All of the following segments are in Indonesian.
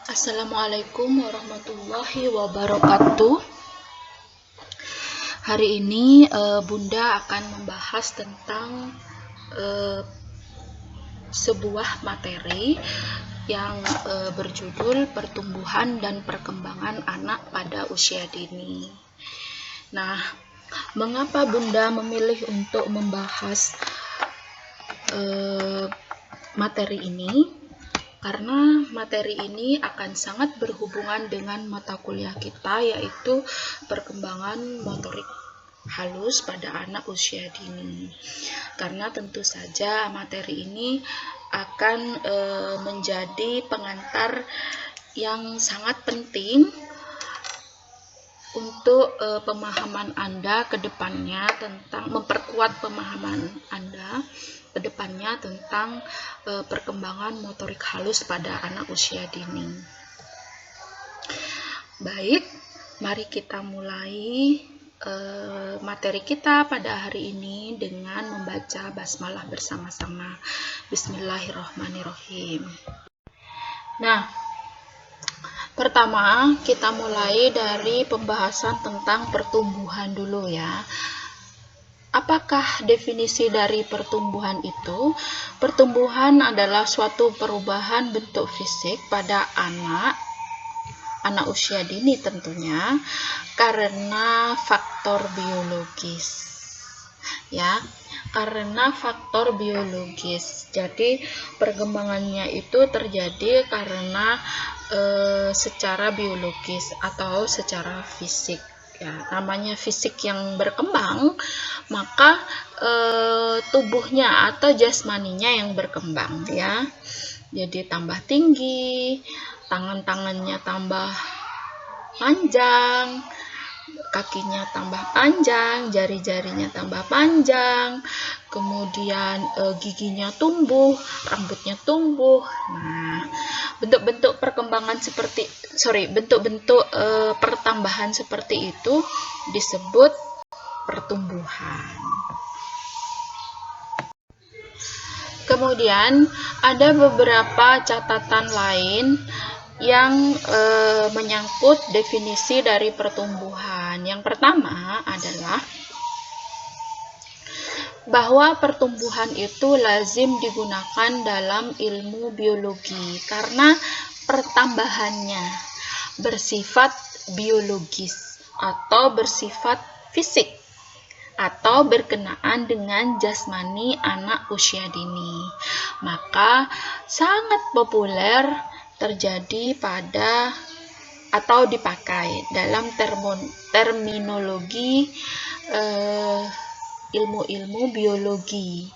Assalamualaikum warahmatullahi wabarakatuh. Hari ini Bunda akan membahas tentang sebuah materi yang berjudul pertumbuhan dan perkembangan anak pada usia dini. Nah, mengapa Bunda memilih untuk membahas materi ini? Karena materi ini akan sangat berhubungan dengan mata kuliah kita, yaitu perkembangan motorik halus pada anak usia dini. Karena tentu saja materi ini akan menjadi pengantar yang sangat penting untuk pemahaman Anda ke depannya, tentang memperkuat pemahaman Anda ke depannya tentang perkembangan motorik halus pada anak usia dini. Baik, mari kita mulai materi kita pada hari ini dengan membaca basmalah bersama-sama. Bismillahirrahmanirrahim. Nah, pertama kita mulai dari pembahasan tentang pertumbuhan dulu ya. Apakah definisi dari pertumbuhan itu? Pertumbuhan adalah suatu perubahan bentuk fisik pada anak usia dini tentunya karena faktor biologis. Ya, karena faktor biologis. Jadi perkembangannya itu terjadi karena secara biologis atau secara fisik. Ya, namanya fisik yang berkembang, maka tubuhnya atau jasmaninya yang berkembang ya. Jadi tambah tinggi, tangan-tangannya tambah panjang, kakinya tambah panjang, jari-jarinya tambah panjang, kemudian giginya tumbuh, rambutnya tumbuh. Nah, bentuk-bentuk pertambahan seperti itu disebut pertumbuhan. Kemudian ada beberapa catatan lain yang menyangkut definisi dari pertumbuhan. Yang pertama adalah bahwa pertumbuhan itu lazim digunakan dalam ilmu biologi karena pertambahannya bersifat biologis atau bersifat fisik atau berkenaan dengan jasmani anak usia dini. Maka sangat populer terjadi pada atau dipakai dalam terminologi ilmu-ilmu biologi.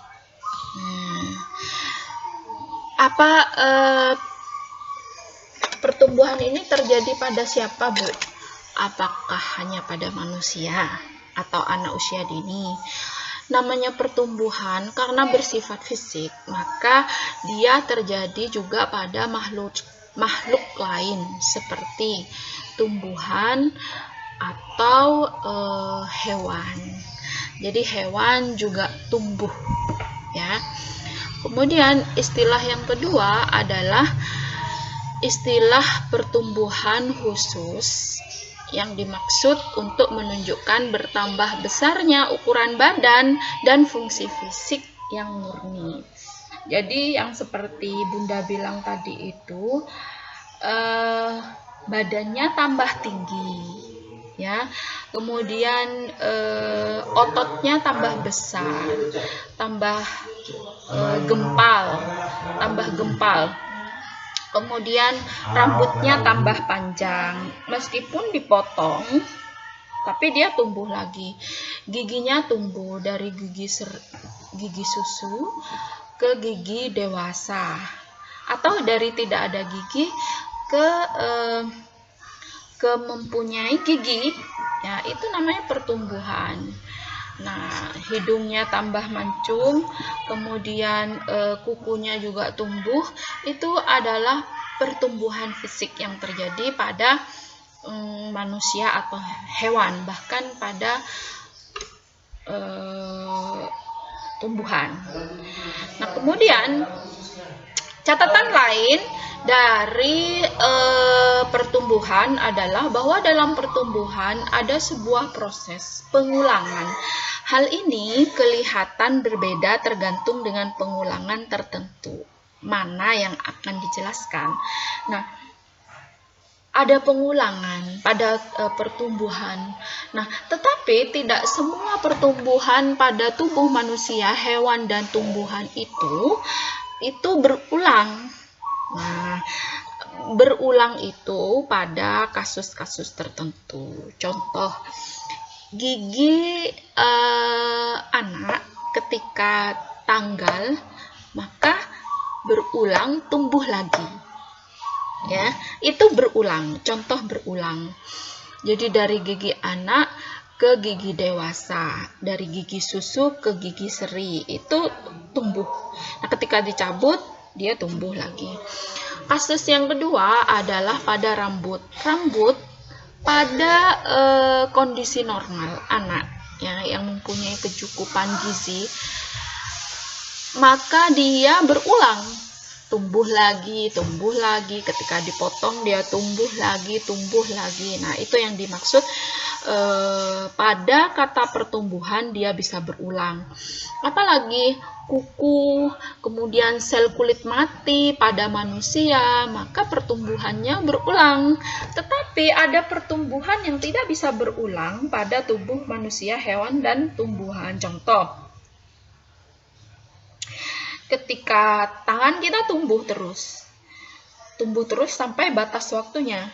Pertumbuhan ini terjadi pada siapa, Bu? Apakah hanya pada manusia atau anak usia dini? Namanya pertumbuhan karena bersifat fisik, maka dia terjadi juga pada makhluk lain seperti tumbuhan atau hewan. Jadi hewan juga tumbuh ya. Kemudian istilah yang kedua adalah istilah pertumbuhan khusus yang dimaksud untuk menunjukkan bertambah besarnya ukuran badan dan fungsi fisik yang murni. Jadi yang seperti Bunda bilang tadi itu badannya tambah tinggi ya, kemudian ototnya tambah besar, tambah gempal, kemudian rambutnya tambah panjang, meskipun dipotong tapi dia tumbuh lagi. Giginya tumbuh dari gigi susu ke gigi dewasa, atau dari tidak ada gigi ke mempunyai gigi ya, itu namanya pertumbuhan. Nah, hidungnya tambah mancung, kemudian kukunya juga tumbuh. Itu adalah pertumbuhan fisik yang terjadi pada manusia atau hewan, bahkan pada tumbuhan. Nah, kemudian Catatan lain dari pertumbuhan adalah bahwa dalam pertumbuhan ada sebuah proses pengulangan. Hal ini kelihatan berbeda tergantung dengan pengulangan tertentu. Mana yang akan dijelaskan? Nah, ada pengulangan pada pertumbuhan. Nah, tetapi tidak semua pertumbuhan pada tubuh manusia, hewan, dan tumbuhan itu berulang. Nah, berulang itu pada kasus-kasus tertentu. Contoh, gigi anak ketika tanggal, maka berulang tumbuh lagi. Ya, itu berulang. Contoh berulang. Jadi dari gigi anak ke gigi dewasa, dari gigi susu ke gigi seri, itu tumbuh. Nah, ketika dicabut, dia tumbuh lagi. Kasus yang kedua adalah pada rambut. Rambut pada kondisi normal anak ya, yang mempunyai kecukupan gizi, maka dia berulang, tumbuh lagi, ketika dipotong dia tumbuh lagi. Nah, itu yang dimaksud pada kata pertumbuhan, dia bisa berulang. Apalagi kuku, kemudian sel kulit mati pada manusia, maka pertumbuhannya berulang. Tetapi ada pertumbuhan yang tidak bisa berulang pada tubuh manusia, hewan, dan tumbuhan. Contoh, ketika tangan kita tumbuh terus sampai batas waktunya.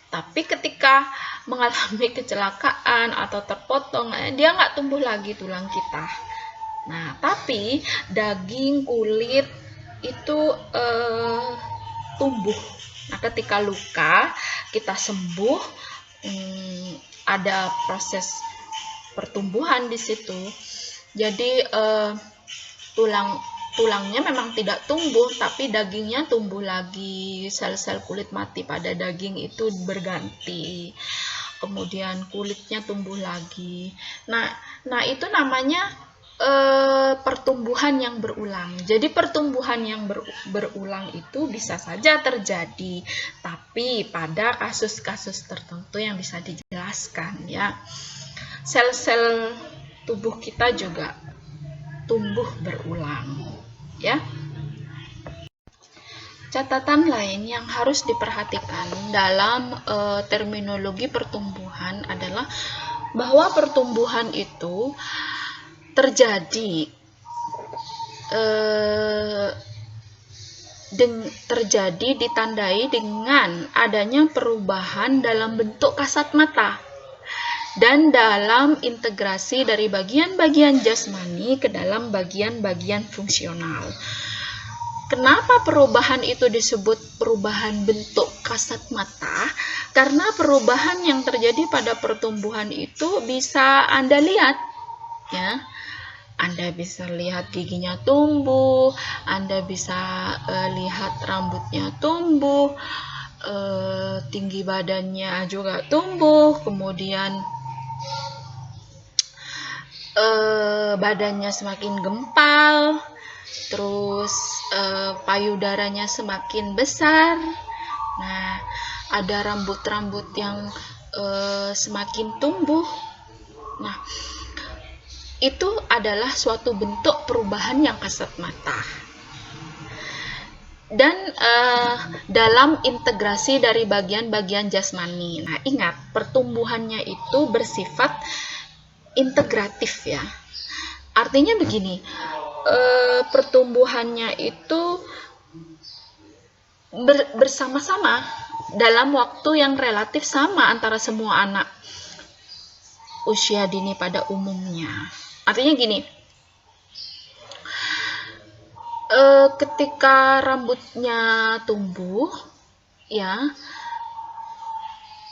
Tapi ketika mengalami kecelakaan atau terpotong, dia nggak tumbuh lagi tulang kita. Nah, tapi daging, kulit itu tumbuh. Nah, ketika luka kita sembuh, ada proses pertumbuhan di situ. Jadi tulangnya memang tidak tumbuh, tapi dagingnya tumbuh lagi. Sel-sel kulit mati pada daging itu berganti, kemudian kulitnya tumbuh lagi. Nah itu namanya pertumbuhan yang berulang. Jadi pertumbuhan yang berulang itu bisa saja terjadi, tapi pada kasus-kasus tertentu yang bisa dijelaskan ya. Sel-sel tubuh kita juga tumbuh berulang ya. Catatan lain yang harus diperhatikan dalam terminologi pertumbuhan adalah bahwa pertumbuhan itu terjadi ditandai dengan adanya perubahan dalam bentuk kasat mata dan dalam integrasi dari bagian-bagian jasmani ke dalam bagian-bagian fungsional. Kenapa perubahan itu disebut perubahan bentuk kasat mata? Karena perubahan yang terjadi pada pertumbuhan itu bisa Anda lihat, ya. Anda bisa lihat giginya tumbuh, Anda bisa lihat rambutnya tumbuh, tinggi badannya juga tumbuh, kemudian badannya semakin gempal, terus payudaranya semakin besar. Nah, ada rambut-rambut yang semakin tumbuh. Nah, itu adalah suatu bentuk perubahan yang kasat mata. Dan dalam integrasi dari bagian-bagian jasmani. Nah, ingat, pertumbuhannya itu bersifat integratif ya. Artinya begini, pertumbuhannya itu bersama-sama dalam waktu yang relatif sama antara semua anak usia dini pada umumnya. Artinya gini, ketika rambutnya tumbuh, ya,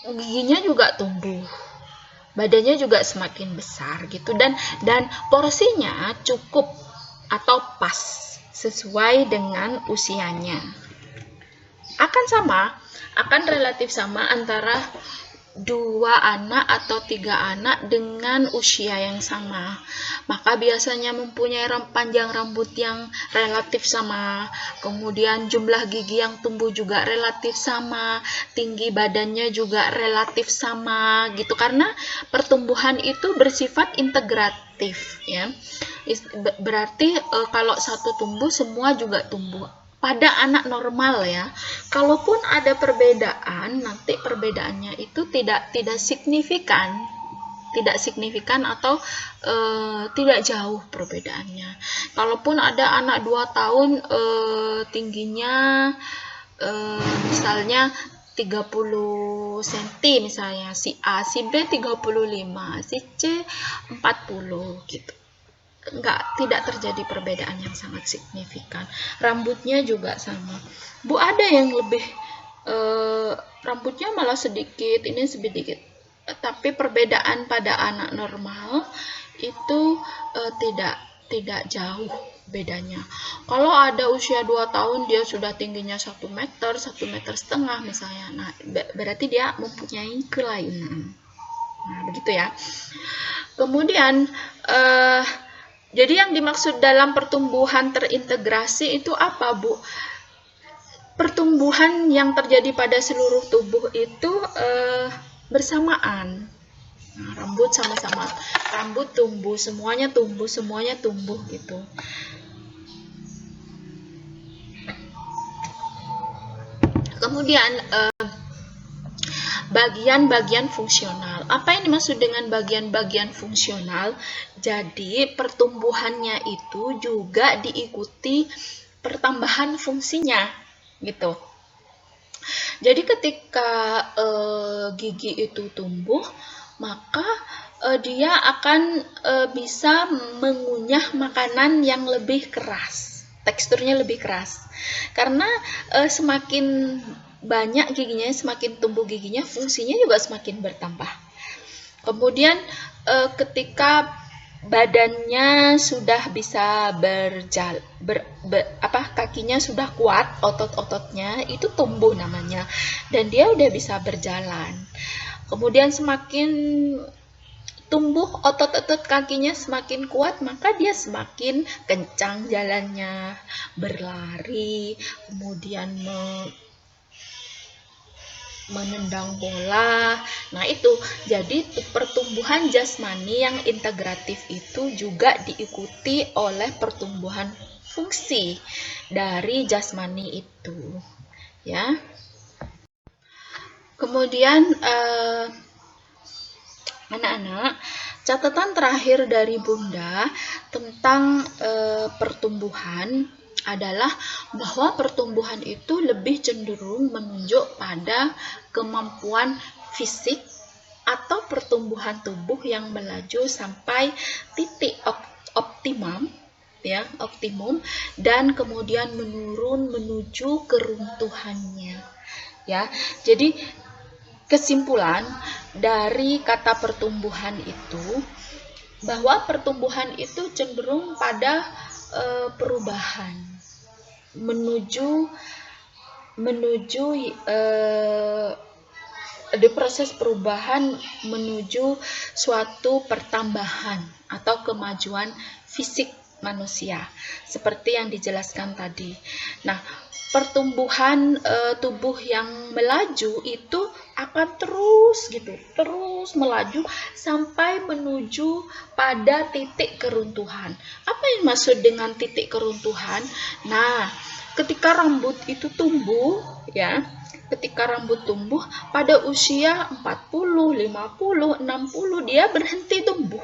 giginya juga tumbuh, badannya juga semakin besar gitu, dan porsinya cukup atau pas sesuai dengan usianya. Akan relatif sama antara 2 anak atau 3 anak dengan usia yang sama, maka biasanya mempunyai panjang rambut yang relatif sama, kemudian jumlah gigi yang tumbuh juga relatif sama, tinggi badannya juga relatif sama gitu, karena pertumbuhan itu bersifat integratif ya. Berarti kalau satu tumbuh semua juga tumbuh. Pada anak normal ya, kalaupun ada perbedaan, nanti perbedaannya itu tidak signifikan, atau tidak jauh perbedaannya. Kalaupun ada anak 2 tahun tingginya misalnya 30 cm misalnya, si A, si B 35, si C 40 gitu. Tidak terjadi perbedaan yang sangat signifikan. Rambutnya juga sama. Bu, ada yang lebih rambutnya malah sedikit, ini sedikit. Tapi perbedaan pada anak normal itu tidak jauh bedanya. Kalau ada usia 2 tahun dia sudah tingginya 1 meter, 1,5 meter misalnya. Nah, berarti dia mempunyai kelainan. Nah, begitu ya. Kemudian jadi yang dimaksud dalam pertumbuhan terintegrasi itu apa, Bu? Pertumbuhan yang terjadi pada seluruh tubuh itu bersamaan. Nah, rambut sama-sama, rambut tumbuh, semuanya tumbuh gitu. Kemudian bagian-bagian fungsional. Apa yang dimaksud dengan bagian-bagian fungsional? Jadi pertumbuhannya itu juga diikuti pertambahan fungsinya, gitu. Jadi ketika gigi itu tumbuh, maka dia akan bisa mengunyah makanan yang lebih keras, teksturnya lebih keras. Karena semakin banyak giginya, semakin tumbuh giginya, fungsinya juga semakin bertambah. Kemudian ketika badannya sudah bisa berjalan, kakinya sudah kuat, otot-ototnya itu tumbuh namanya, dan dia udah bisa berjalan. Kemudian semakin tumbuh otot-otot kakinya semakin kuat, maka dia semakin kencang jalannya, berlari, kemudian menendang bola. Nah, itu jadi pertumbuhan jasmani yang integratif itu juga diikuti oleh pertumbuhan fungsi dari jasmani itu, ya. Kemudian anak-anak, catatan terakhir dari Bunda tentang pertumbuhan adalah bahwa pertumbuhan itu lebih cenderung menunjuk pada kemampuan fisik atau pertumbuhan tubuh yang melaju sampai titik optimum dan kemudian menurun menuju keruntuhannya, ya. Jadi kesimpulan dari kata pertumbuhan itu bahwa pertumbuhan itu cenderung pada perubahan di proses perubahan menuju suatu pertambahan atau kemajuan fisik manusia seperti yang dijelaskan tadi. Nah, pertumbuhan tubuh yang melaju itu akan terus melaju sampai menuju pada titik keruntuhan. Apa yang maksud dengan titik keruntuhan? Nah, ketika rambut itu tumbuh, ya, ketika rambut tumbuh pada usia 40, 50, 60 dia berhenti tumbuh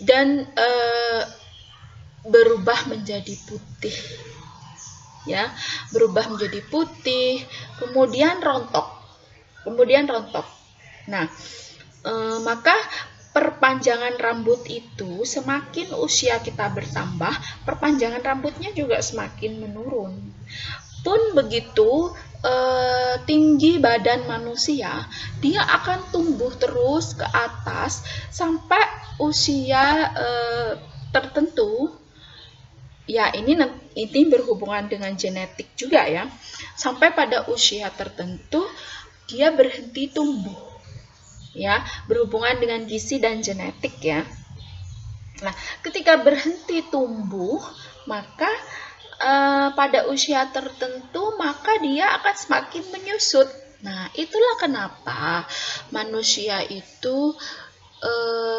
dan berubah menjadi putih, ya, berubah menjadi putih, kemudian rontok. Nah, maka perpanjangan rambut itu semakin usia kita bertambah, perpanjangan rambutnya juga semakin menurun. Pun begitu tinggi badan manusia, dia akan tumbuh terus ke atas sampai usia tertentu. Ya, ini berhubungan dengan genetik juga ya. Sampai pada usia tertentu dia berhenti tumbuh, ya, berhubungan dengan gizi dan genetik ya. Nah, ketika berhenti tumbuh, maka pada usia tertentu maka dia akan semakin menyusut. Nah, itulah kenapa manusia itu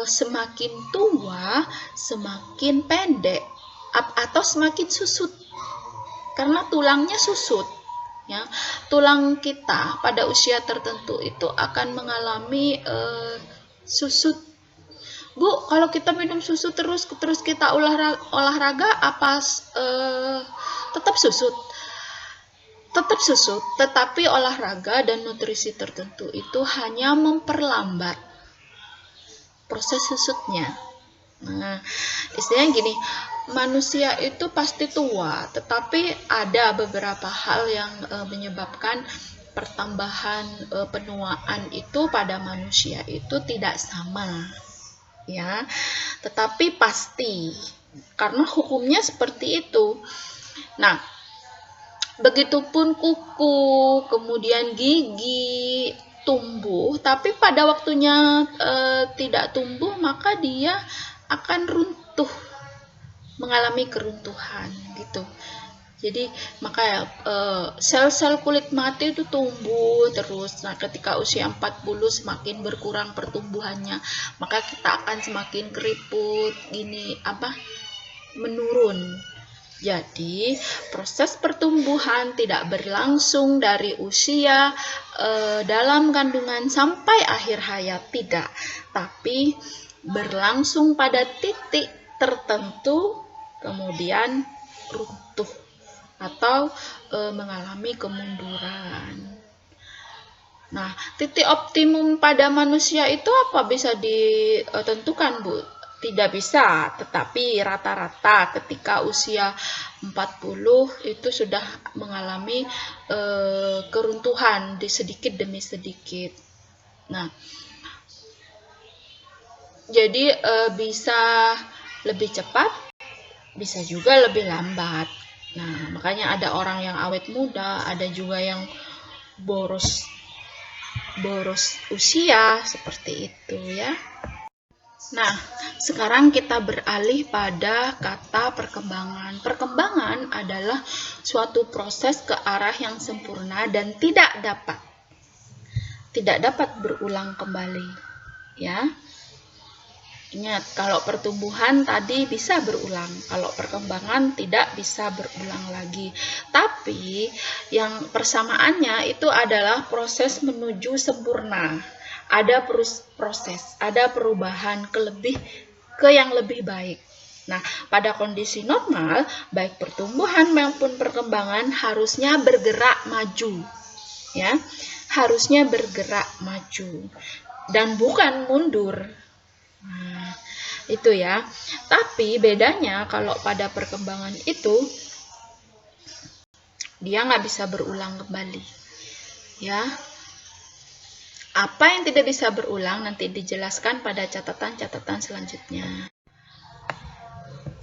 semakin tua, semakin pendek atau semakin susut. Karena tulangnya susut. Ya, tulang kita pada usia tertentu itu akan mengalami susut. Bu, kalau kita minum susu terus kita olahraga apa tetap susut? Tetap susut, tetapi olahraga dan nutrisi tertentu itu hanya memperlambat proses susutnya. Nah, istilahnya gini, manusia itu pasti tua, tetapi ada beberapa hal yang menyebabkan pertambahan penuaan itu pada manusia itu tidak sama. Ya, tetapi pasti karena hukumnya seperti itu. Nah, begitupun kuku, kemudian gigi tumbuh, tapi pada waktunya tidak tumbuh, maka dia akan runtuh, mengalami keruntuhan gitu. Jadi maka sel-sel kulit mati itu tumbuh terus. Nah, ketika usia 40 semakin berkurang pertumbuhannya, maka kita akan semakin keriput, menurun. Jadi, proses pertumbuhan tidak berlangsung dari usia dalam kandungan sampai akhir hayat, tidak. Tapi berlangsung pada titik tertentu kemudian runtuh atau mengalami kemunduran. Nah, titik optimum pada manusia itu apa bisa ditentukan, Bu? Tidak bisa, tetapi rata-rata ketika usia 40 itu sudah mengalami keruntuhan di sedikit demi sedikit. Nah, jadi bisa lebih cepat, bisa juga lebih lambat. Nah, makanya ada orang yang awet muda, ada juga yang boros usia, seperti itu ya. Nah, sekarang kita beralih pada kata perkembangan. Perkembangan adalah suatu proses ke arah yang sempurna dan tidak dapat berulang kembali. Ya. Ingat, kalau pertumbuhan tadi bisa berulang, kalau perkembangan tidak bisa berulang lagi. Tapi yang persamaannya itu adalah proses menuju sempurna. Ada proses, ada perubahan ke yang lebih baik. Nah, pada kondisi normal, baik pertumbuhan maupun perkembangan harusnya bergerak maju. Ya, harusnya bergerak maju dan bukan mundur. Nah, itu ya. Tapi bedanya kalau pada perkembangan itu dia nggak bisa berulang kembali. Ya. Apa yang tidak bisa berulang nanti dijelaskan pada catatan-catatan selanjutnya.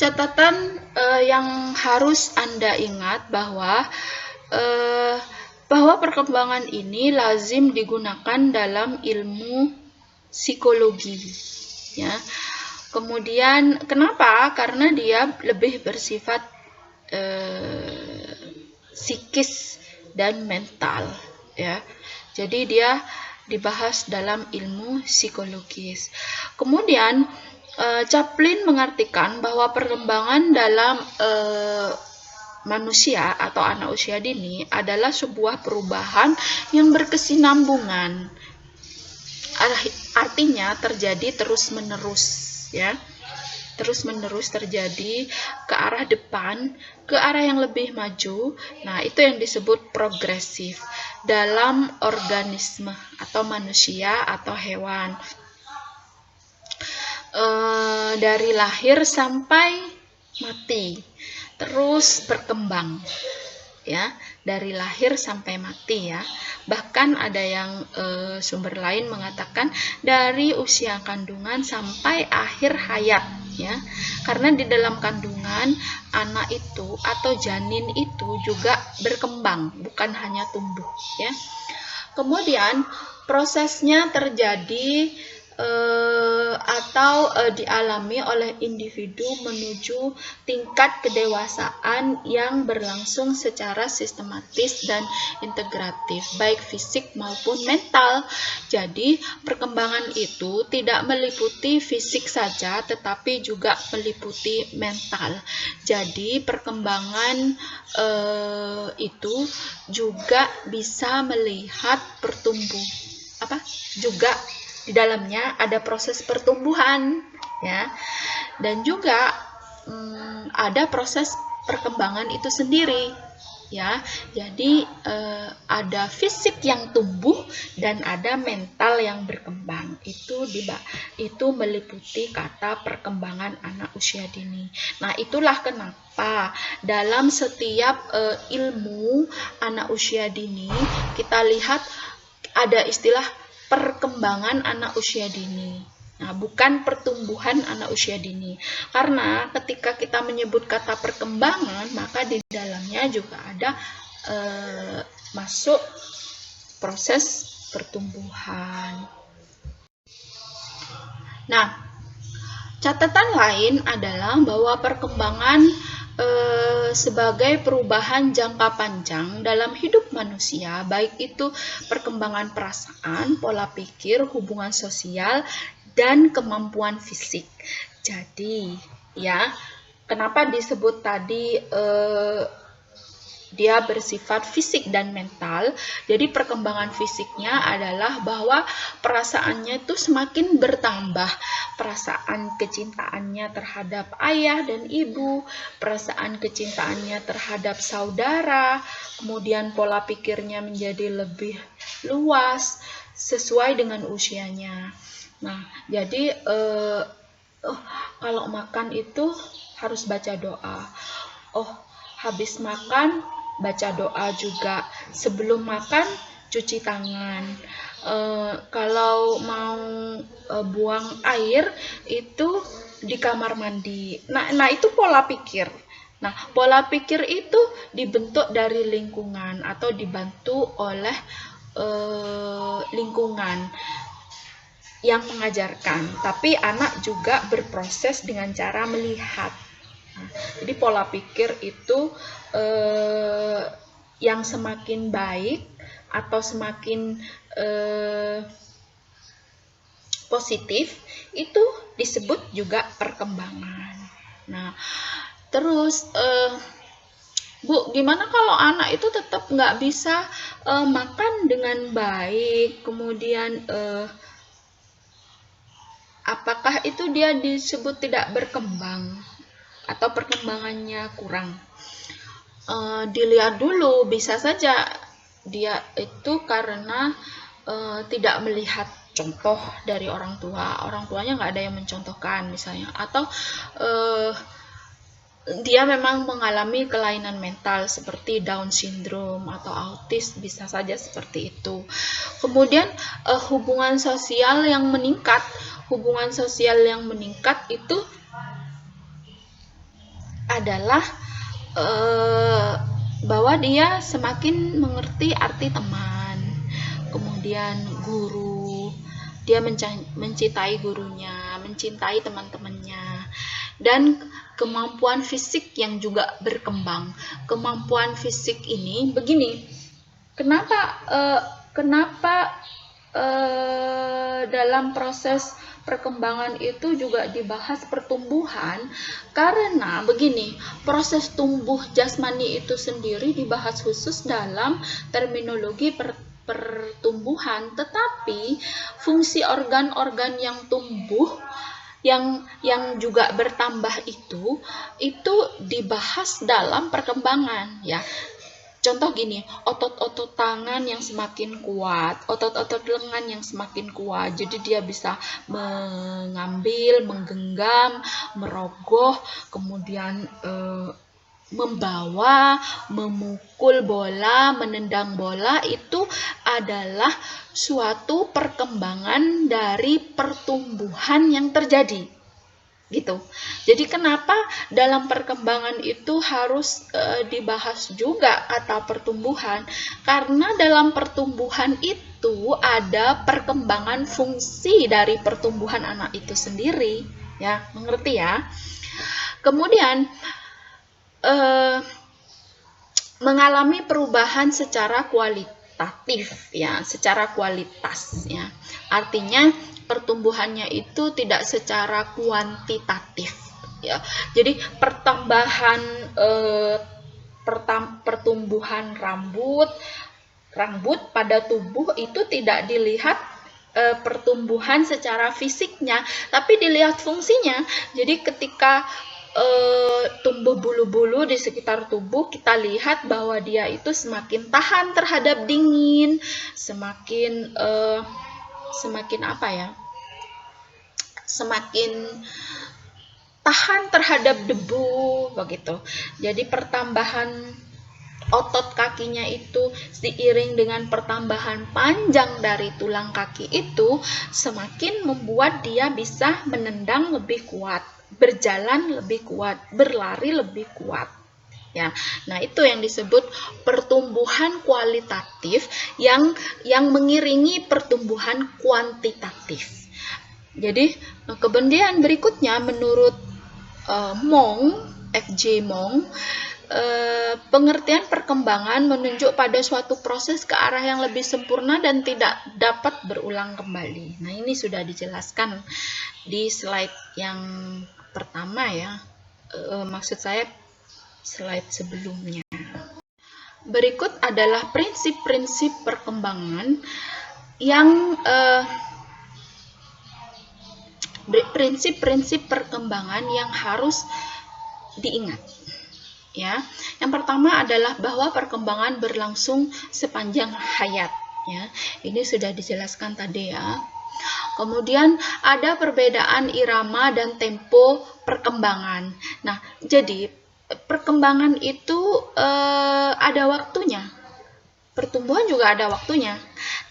Catatan yang harus Anda ingat bahwa perkembangan ini lazim digunakan dalam ilmu psikologi. Ya. Kemudian kenapa? Karena dia lebih bersifat psikis dan mental, ya. Jadi dia dibahas dalam ilmu psikologis. Kemudian Chaplin mengartikan bahwa perkembangan dalam manusia atau anak usia dini adalah sebuah perubahan yang berkesinambungan. Artinya terjadi terus-menerus, ya. Terus-menerus terjadi ke arah depan, ke arah yang lebih maju. Nah, itu yang disebut progresif dalam organisme atau manusia atau hewan. Dari lahir sampai mati, terus berkembang. Ya, dari lahir sampai mati ya. Bahkan ada yang sumber lain mengatakan dari usia kandungan sampai akhir hayat ya. Karena di dalam kandungan anak itu atau janin itu juga berkembang, bukan hanya tumbuh ya. Kemudian prosesnya terjadi atau dialami oleh individu menuju tingkat kedewasaan yang berlangsung secara sistematis dan integratif, baik fisik maupun mental. Jadi, perkembangan itu tidak meliputi fisik saja, tetapi juga meliputi mental. Jadi, perkembangan itu juga bisa melihat juga di dalamnya ada proses pertumbuhan, ya, dan juga ada proses perkembangan itu sendiri, ya. Jadi ada fisik yang tumbuh dan ada mental yang berkembang. Itu meliputi kata perkembangan anak usia dini. Nah, itulah kenapa dalam setiap ilmu anak usia dini kita lihat ada istilah perkembangan anak usia dini. Nah, bukan pertumbuhan anak usia dini. Karena ketika kita menyebut kata perkembangan, maka di dalamnya juga ada masuk proses pertumbuhan. Nah, catatan lain adalah bahwa perkembangan sebagai perubahan jangka panjang dalam hidup manusia, baik itu perkembangan perasaan, pola pikir, hubungan sosial, dan kemampuan fisik. Jadi, ya, kenapa disebut tadi dia bersifat fisik dan mental? Jadi perkembangan fisiknya adalah bahwa perasaannya itu semakin bertambah. Perasaan kecintaannya terhadap ayah dan ibu, perasaan kecintaannya terhadap saudara, kemudian pola pikirnya menjadi lebih luas sesuai dengan usianya. Nah, jadi kalau makan itu harus baca doa. Habis makan baca doa juga. Sebelum makan cuci tangan. Kalau mau buang air itu di kamar mandi. Nah itu pola pikir. Nah, pola pikir itu dibentuk dari lingkungan atau dibantu oleh lingkungan yang mengajarkan. Tapi anak juga berproses dengan cara melihat. Nah, jadi pola pikir itu yang semakin baik atau semakin positif itu disebut juga perkembangan. Nah, terus Bu, gimana kalau anak itu tetap nggak bisa makan dengan baik, kemudian apakah itu dia disebut tidak berkembang atau perkembangannya kurang? Dilihat dulu, bisa saja dia itu karena tidak melihat contoh dari orang tuanya nggak ada yang mencontohkan misalnya, atau dia memang mengalami kelainan mental seperti Down syndrome atau autis, bisa saja seperti itu. Kemudian hubungan sosial yang meningkat itu adalah bahwa dia semakin mengerti arti teman, kemudian guru, dia mencintai gurunya, mencintai teman-temannya, dan kemampuan fisik yang juga berkembang. Kemampuan fisik ini begini, kenapa dalam proses perkembangan itu juga dibahas pertumbuhan? Karena begini, proses tumbuh jasmani itu sendiri dibahas khusus dalam terminologi pertumbuhan, tetapi fungsi organ-organ yang tumbuh yang juga bertambah itu dibahas dalam perkembangan, ya. Contoh gini, otot-otot tangan yang semakin kuat, otot-otot lengan yang semakin kuat, jadi dia bisa mengambil, menggenggam, merogoh, kemudian membawa, memukul bola, menendang bola, itu adalah suatu perkembangan dari pertumbuhan yang terjadi. gitu. Jadi kenapa dalam perkembangan itu harus dibahas juga kata pertumbuhan? Karena dalam pertumbuhan itu ada perkembangan fungsi dari pertumbuhan anak itu sendiri, ya, mengerti ya? Kemudian mengalami perubahan secara kualitatif, ya, secara kualitas, ya. Artinya pertumbuhannya itu tidak secara kuantitatif, ya. Jadi pertumbuhan rambut pada tubuh itu tidak dilihat pertumbuhan secara fisiknya, tapi dilihat fungsinya. Jadi ketika tumbuh bulu-bulu di sekitar tubuh, kita lihat bahwa dia itu semakin tahan terhadap dingin, semakin apa ya, semakin tahan terhadap debu, begitu. Jadi pertambahan otot kakinya itu seiring dengan pertambahan panjang dari tulang kaki itu semakin membuat dia bisa menendang lebih kuat, berjalan lebih kuat, berlari lebih kuat. Ya, nah itu yang disebut pertumbuhan kualitatif yang mengiringi pertumbuhan kuantitatif. Jadi kemudian berikutnya menurut F.J. Mong, pengertian perkembangan menunjuk pada suatu proses ke arah yang lebih sempurna dan tidak dapat berulang kembali. Nah, ini sudah dijelaskan di slide yang pertama, ya. Maksud saya slide sebelumnya. Berikut adalah prinsip-prinsip perkembangan yang prinsip-prinsip perkembangan yang harus diingat. Ya, yang pertama adalah bahwa perkembangan berlangsung sepanjang hayat. Ya, ini sudah dijelaskan tadi, ya. Kemudian ada perbedaan irama dan tempo perkembangan. Nah, jadi perkembangan itu ada waktunya. Pertumbuhan juga ada waktunya.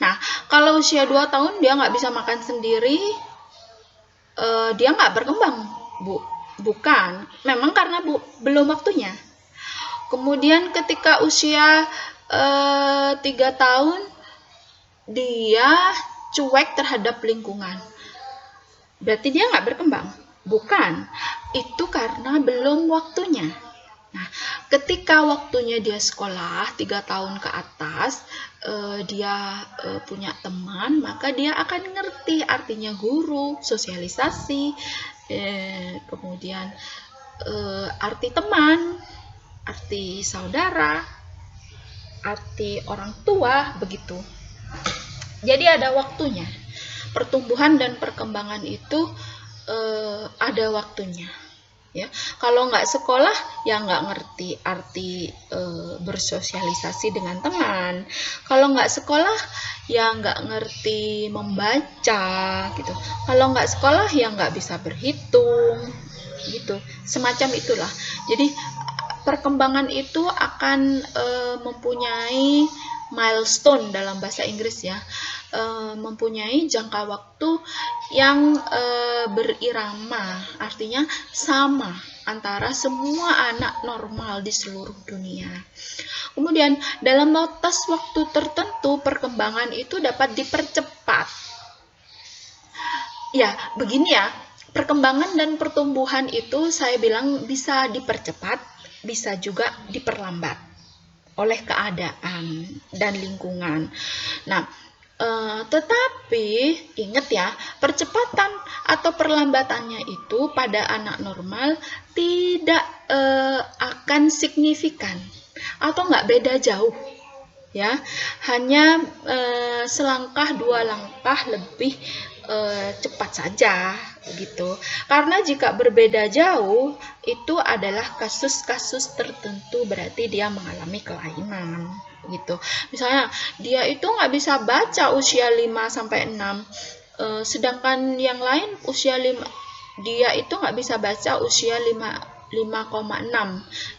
Nah, kalau usia 2 tahun dia nggak bisa makan sendiri, dia nggak berkembang, Bu. Bukan, memang karena belum waktunya. Kemudian ketika usia 3 tahun, dia cuek terhadap lingkungan. Berarti dia nggak berkembang? Bukan, itu karena belum waktunya. Nah, ketika waktunya dia sekolah 3 tahun ke atas, dia punya teman, maka dia akan ngerti artinya guru, sosialisasi, kemudian arti teman, arti saudara, arti orang tua, begitu. Jadi ada waktunya. Pertumbuhan dan perkembangan itu ada waktunya. Ya, kalau nggak sekolah ya nggak ngerti arti bersosialisasi dengan teman. Kalau nggak sekolah ya nggak ngerti membaca, gitu. Kalau nggak sekolah ya nggak bisa berhitung, gitu. Semacam itulah. Jadi perkembangan itu akan mempunyai milestone dalam bahasa Inggris, ya. Mempunyai jangka waktu yang berirama, artinya sama antara semua anak normal di seluruh dunia. Kemudian dalam batas waktu tertentu perkembangan itu dapat dipercepat. Ya, begini ya, perkembangan dan pertumbuhan itu saya bilang bisa dipercepat, bisa juga diperlambat oleh keadaan dan lingkungan. Nah, tetapi ingat ya, percepatan atau perlambatannya itu pada anak normal tidak akan signifikan atau nggak beda jauh, ya, hanya selangkah 2 langkah lebih cepat saja, gitu. Karena jika berbeda jauh itu adalah kasus-kasus tertentu, berarti dia mengalami kelainan, gitu. Misalnya dia itu nggak bisa baca usia 5-6, sedangkan yang lain usia 5, dia itu nggak bisa baca usia 5,6,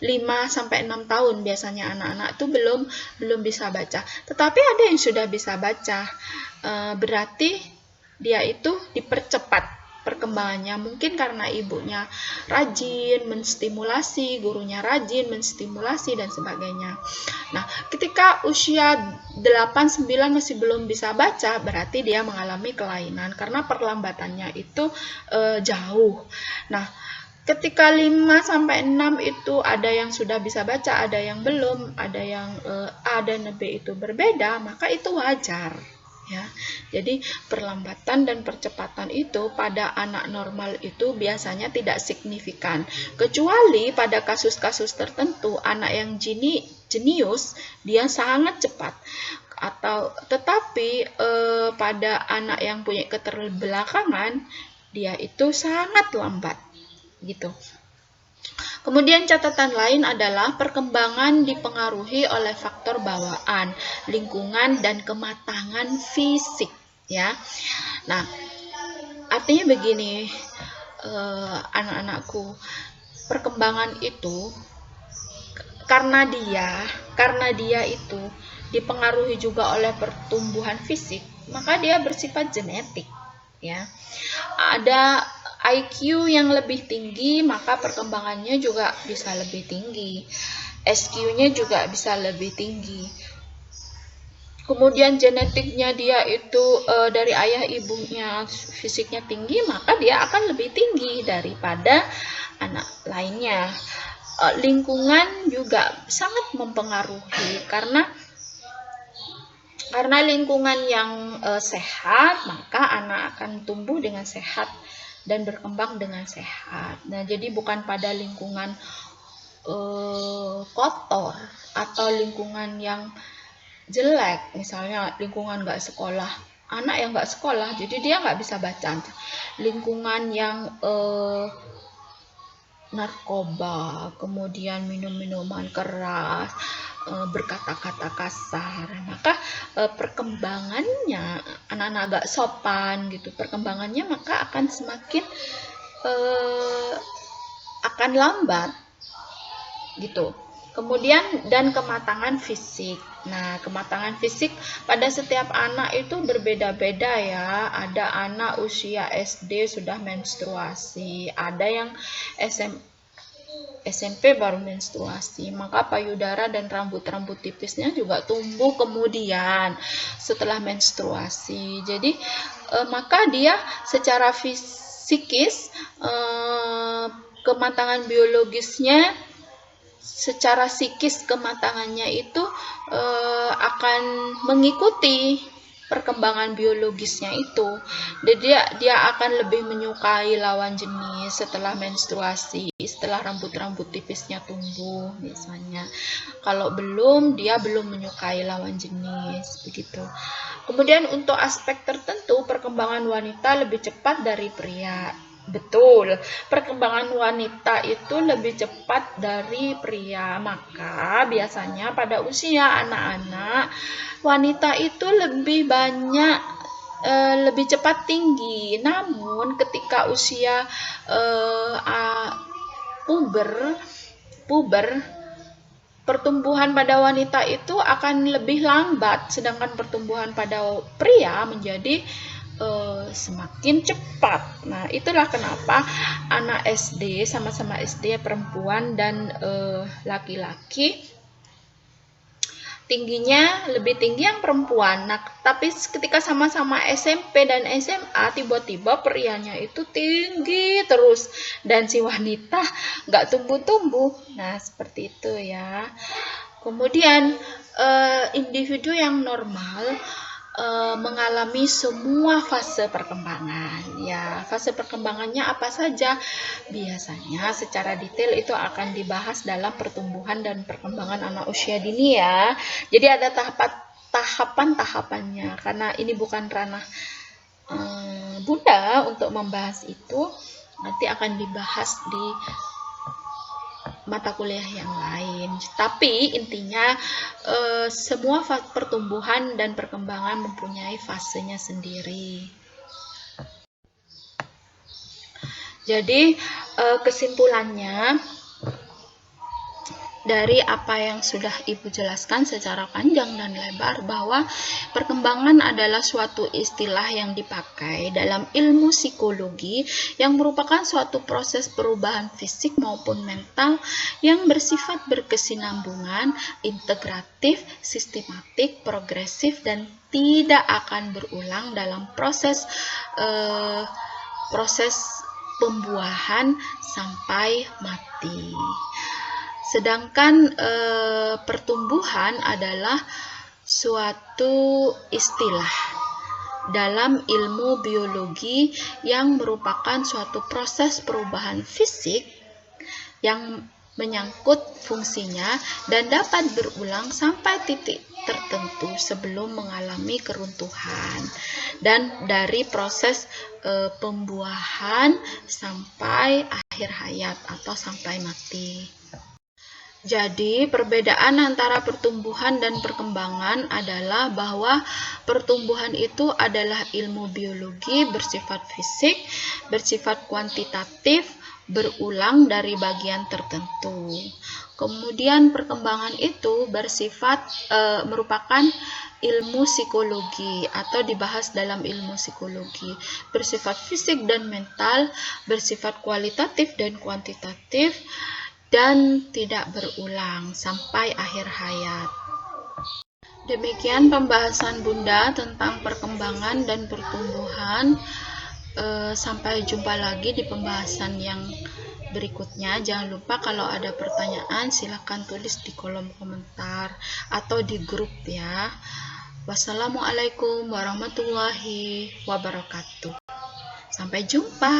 5-6 tahun biasanya anak-anak itu belum bisa baca. Tetapi ada yang sudah bisa baca, berarti dia itu dipercepat, perkembangannya. Mungkin karena ibunya rajin menstimulasi, gurunya rajin menstimulasi, dan sebagainya. Nah, ketika usia 8-9 masih belum bisa baca, berarti dia mengalami kelainan karena perlambatannya itu jauh. Nah, ketika 5-6 itu ada yang sudah bisa baca, ada yang belum, ada yang A dan B itu berbeda, maka itu wajar. Ya, jadi perlambatan dan percepatan itu pada anak normal itu biasanya tidak signifikan, kecuali pada kasus-kasus tertentu anak yang jenius dia sangat cepat, atau tetapi pada anak yang punya keterbelakangan dia itu sangat lambat gitu. Kemudian catatan lain adalah perkembangan dipengaruhi oleh faktor bawaan, lingkungan, dan kematangan fisik. Ya, nah artinya begini, anak-anakku, perkembangan itu karena dia itu dipengaruhi juga oleh pertumbuhan fisik, maka dia bersifat genetik. Ya, ada IQ yang lebih tinggi, maka perkembangannya juga bisa lebih tinggi. SQ-nya juga bisa lebih tinggi. Kemudian genetiknya dia itu dari ayah ibunya fisiknya tinggi, maka dia akan lebih tinggi daripada anak lainnya. Lingkungan juga sangat mempengaruhi, karena lingkungan yang sehat, maka anak akan tumbuh dengan sehat dan berkembang dengan sehat. Nah, jadi bukan pada lingkungan kotor atau lingkungan yang jelek, misalnya lingkungan nggak sekolah, anak yang nggak sekolah, jadi dia nggak bisa baca. Lingkungan yang narkoba, kemudian minum-minuman keras, berkata-kata kasar, maka perkembangannya anak-anak agak sopan gitu, perkembangannya maka akan semakin akan lambat gitu. Kemudian dan kematangan fisik. Nah, kematangan fisik pada setiap anak itu berbeda-beda ya. Ada anak usia SD sudah menstruasi, ada yang SMP baru menstruasi, maka payudara dan rambut-rambut tipisnya juga tumbuh kemudian setelah menstruasi. Jadi maka dia secara psikis, kematangan biologisnya, secara psikis kematangannya itu akan mengikuti perkembangan biologisnya itu. Dia akan lebih menyukai lawan jenis setelah menstruasi, setelah rambut-rambut tipisnya tumbuh misalnya. Kalau belum, dia belum menyukai lawan jenis begitu. Kemudian untuk aspek tertentu perkembangan wanita lebih cepat dari pria. Betul, perkembangan wanita itu lebih cepat dari pria, maka biasanya pada usia anak-anak wanita itu lebih banyak lebih cepat tinggi. Namun ketika usia puber, pertumbuhan pada wanita itu akan lebih lambat, sedangkan pertumbuhan pada pria menjadi semakin cepat. Nah, itulah kenapa anak SD, sama-sama SD perempuan dan laki-laki, tingginya lebih tinggi yang perempuan. Nah, tapi ketika sama-sama SMP dan SMA, tiba-tiba prianya itu tinggi terus dan si wanita nggak tumbuh-tumbuh. Nah, seperti itu ya. Kemudian individu yang normal mengalami semua fase perkembangan. Ya, fase perkembangannya apa saja? Biasanya secara detail itu akan dibahas dalam pertumbuhan dan perkembangan anak usia dini ya. Jadi ada tahapan-tahapannya, karena ini bukan ranah Bunda untuk membahas itu. Nanti akan dibahas di mata kuliah yang lain. Tapi intinya semua pertumbuhan dan perkembangan mempunyai fasenya sendiri. Jadi kesimpulannya, dari apa yang sudah Ibu jelaskan secara panjang dan lebar, bahwa perkembangan adalah suatu istilah yang dipakai dalam ilmu psikologi yang merupakan suatu proses perubahan fisik maupun mental yang bersifat berkesinambungan, integratif, sistematik, progresif, dan tidak akan berulang dalam proses pembuahan sampai mati. Sedangkan pertumbuhan adalah suatu istilah dalam ilmu biologi yang merupakan suatu proses perubahan fisik yang menyangkut fungsinya dan dapat berulang sampai titik tertentu sebelum mengalami keruntuhan, dan dari proses pembuahan sampai akhir hayat atau sampai mati. Jadi, perbedaan antara pertumbuhan dan perkembangan adalah bahwa pertumbuhan itu adalah ilmu biologi bersifat fisik, bersifat kuantitatif, berulang dari bagian tertentu. Kemudian perkembangan itu bersifat merupakan ilmu psikologi atau dibahas dalam ilmu psikologi, bersifat fisik dan mental, bersifat kualitatif dan kuantitatif, dan tidak berulang sampai akhir hayat. Demikian pembahasan Bunda tentang perkembangan dan pertumbuhan. Sampai jumpa lagi di pembahasan yang berikutnya. Jangan lupa kalau ada pertanyaan silahkan tulis di kolom komentar atau di grup ya. Wassalamualaikum warahmatullahi wabarakatuh. Sampai jumpa.